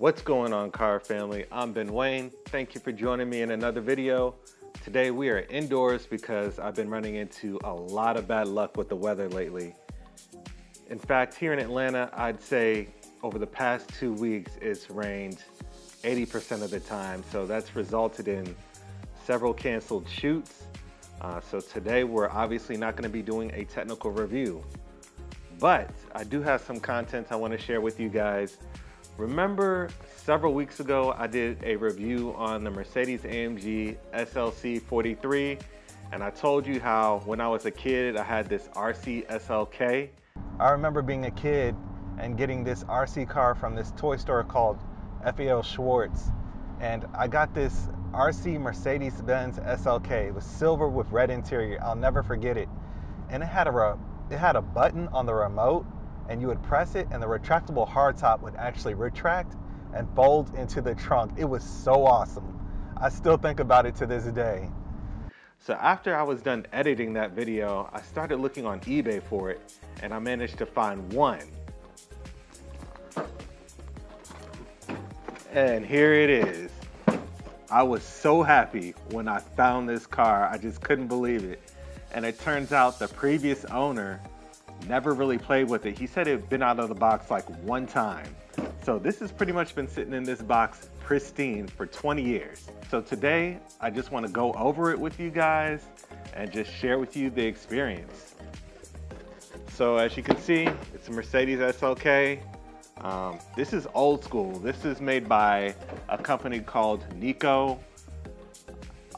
What's going on, car family? I'm Ben Wayne. Thank you for joining me in another video. Today we are indoors because I've been running into a lot of bad luck with the weather lately. In fact, here in Atlanta, I'd say over the past 2 weeks, it's rained 80% of the time. So that's resulted in several canceled shoots. So today we're obviously not going to be doing a technical review, but I do have some content I want to share with you guys. Remember several weeks ago, I did a review on the Mercedes-AMG SLC 43, and I told you how when I was a kid, I had this RC SLK. I remember being a kid and getting this RC car from this toy store called FAL Schwartz, and I got this RC Mercedes-Benz SLK. It was silver with red interior. I'll never forget it. And it had a button on the remote, and you would press it and the retractable hardtop would actually retract and fold into the trunk. It was so awesome. I still think about it to this day. So after I was done editing that video, I started looking on eBay for it, and I managed to find one. And here it is. I was so happy when I found this car. I just couldn't believe it. And it turns out the previous owner never really played with it. He said it had been out of the box like one time. So this has pretty much been sitting in this box pristine for 20 years. So today, I just want to go over it with you guys and just share with you the experience. So as you can see, it's a Mercedes SLK. This is old school. This is made by a company called Nico.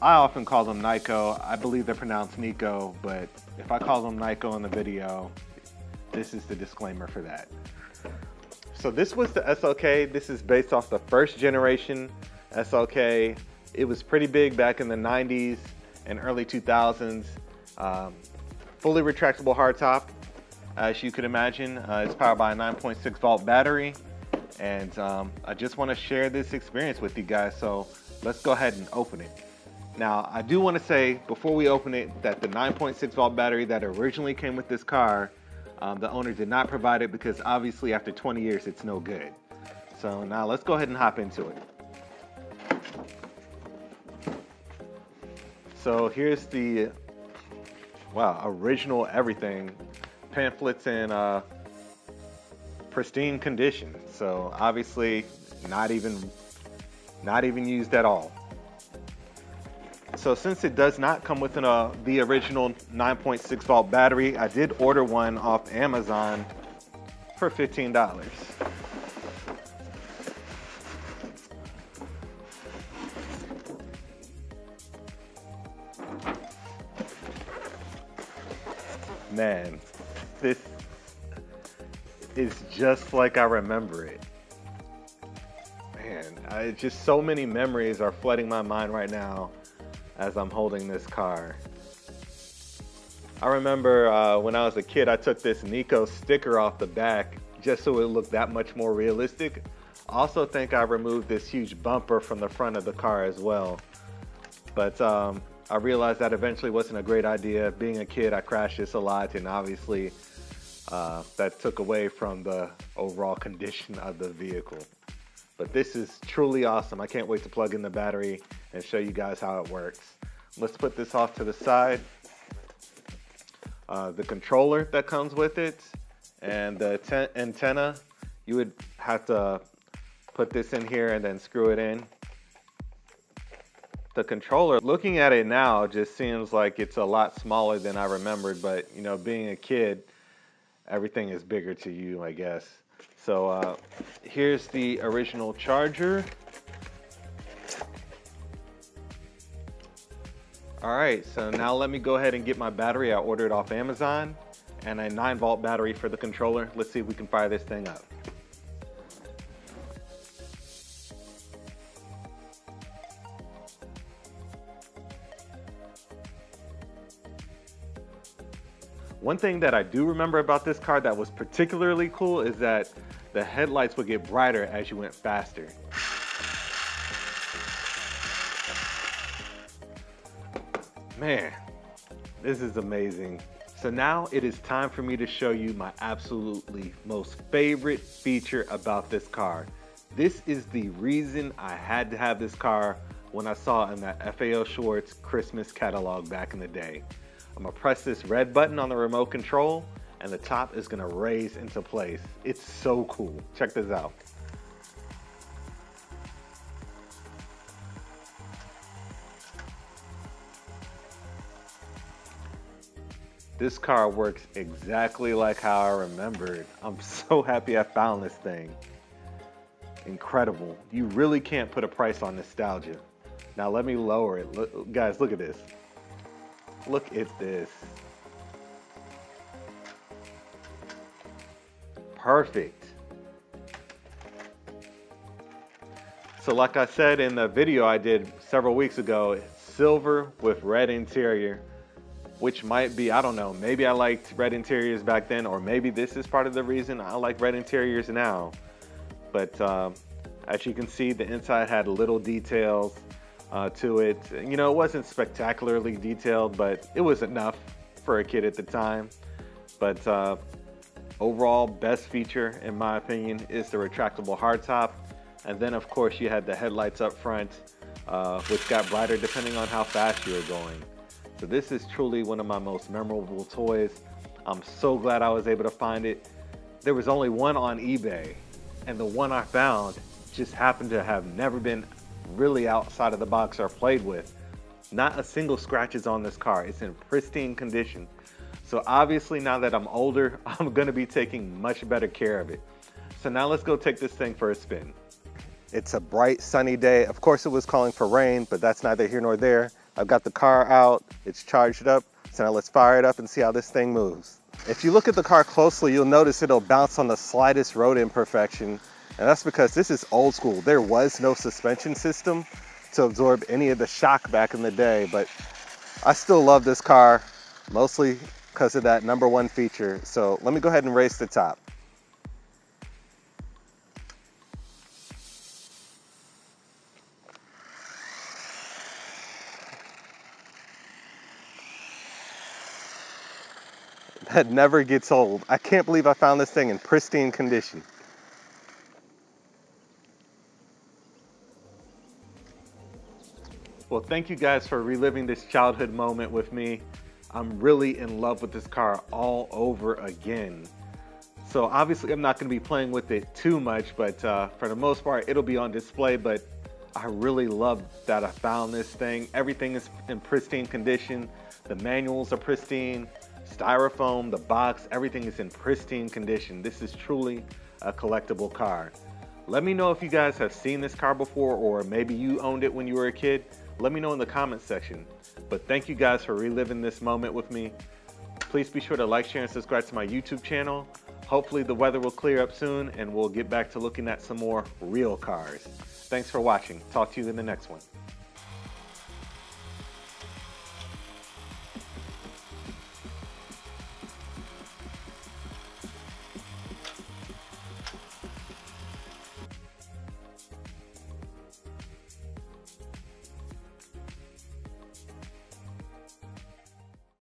I often call them Nico. I believe they're pronounced Nico, but if I call them Nico in the video, this is the disclaimer for that. So this was the SLK. This is based off the first generation SLK. It was pretty big back in the 90s and early 2000s. Fully retractable hardtop, as you could imagine. It's powered by a 9.6 volt battery. And I just want to share this experience with you guys. So let's go ahead and open it. Now, I do want to say before we open it that the 9.6 volt battery that originally came with this car, the owner did not provide it because obviously after 20 years, it's no good. So now let's go ahead and hop into it. So here's the, wow, original everything. Pamphlets in pristine condition. So obviously not even used at all. So since it does not come with the original 9.6 volt battery, I did order one off Amazon for $15. Man, this is just like I remember it. Man, just so many memories are flooding my mind right now as I'm holding this car. I remember when I was a kid, I took this Nico sticker off the back just so it looked that much more realistic. I also think I removed this huge bumper from the front of the car as well. But I realized that eventually wasn't a great idea. Being a kid, I crashed this a lot, and obviously that took away from the overall condition of the vehicle. But this is truly awesome. I can't wait to plug in the battery and show you guys how it works. Let's put this off to the side. The controller that comes with it and the antenna, you would have to put this in here and then screw it in. The controller, looking at it now, just seems like it's a lot smaller than I remembered, but you know, being a kid, everything is bigger to you, I guess. So here's the original charger. All right, so now let me go ahead and get my battery. I ordered off Amazon, and a 9 volt battery for the controller. Let's see if we can fire this thing up. One thing that I do remember about this car that was particularly cool is that the headlights would get brighter as you went faster. Man, this is amazing. So now it is time for me to show you my absolutely most favorite feature about this car. This is the reason I had to have this car when I saw it in that FAO Schwarz Christmas catalog back in the day. I'm gonna press this red button on the remote control and the top is gonna raise into place. It's so cool. Check this out. This car works exactly like how I remembered. I'm so happy I found this thing. Incredible. You really can't put a price on nostalgia. Now let me lower it. Look, guys, look at this. Look at this. Perfect. So like I said in the video I did several weeks ago, silver with red interior, which might be, I don't know, maybe I liked red interiors back then, or maybe this is part of the reason I like red interiors now. But as you can see, the inside had little details to it. You know, it wasn't spectacularly detailed, but it was enough for a kid at the time. But overall, best feature, in my opinion, is the retractable hardtop. And then, of course, you had the headlights up front, which got brighter depending on how fast you were going. So this is truly one of my most memorable toys. I'm so glad I was able to find it. There was only one on eBay, and the one I found just happened to have never been really outside of the box or played with. Not a single scratch is on this car. It's in pristine condition. So obviously now that I'm older, I'm gonna be taking much better care of it. So now let's go take this thing for a spin. It's a bright sunny day. Of course it was calling for rain, but that's neither here nor there. I've got the car out, it's charged up. So now let's fire it up and see how this thing moves. If you look at the car closely, you'll notice it'll bounce on the slightest road imperfection. And that's because this is old school. There was no suspension system to absorb any of the shock back in the day, but I still love this car, mostly because of that #1 feature. So let me go ahead and race the top. That never gets old. I can't believe I found this thing in pristine condition. Well, thank you guys for reliving this childhood moment with me. I'm really in love with this car all over again. So obviously I'm not going to be playing with it too much, but for the most part it'll be on display. But I really love that I found this thing. Everything is in pristine condition. The manuals are pristine. Styrofoam, the box, everything is in pristine condition. This is truly a collectible car. Let me know if you guys have seen this car before, or maybe you owned it when you were a kid. Let me know in the comments section. But thank you guys for reliving this moment with me. Please be sure to like, share, and subscribe to my YouTube channel. Hopefully the weather will clear up soon and we'll get back to looking at some more real cars. Thanks for watching. Talk to you in the next one.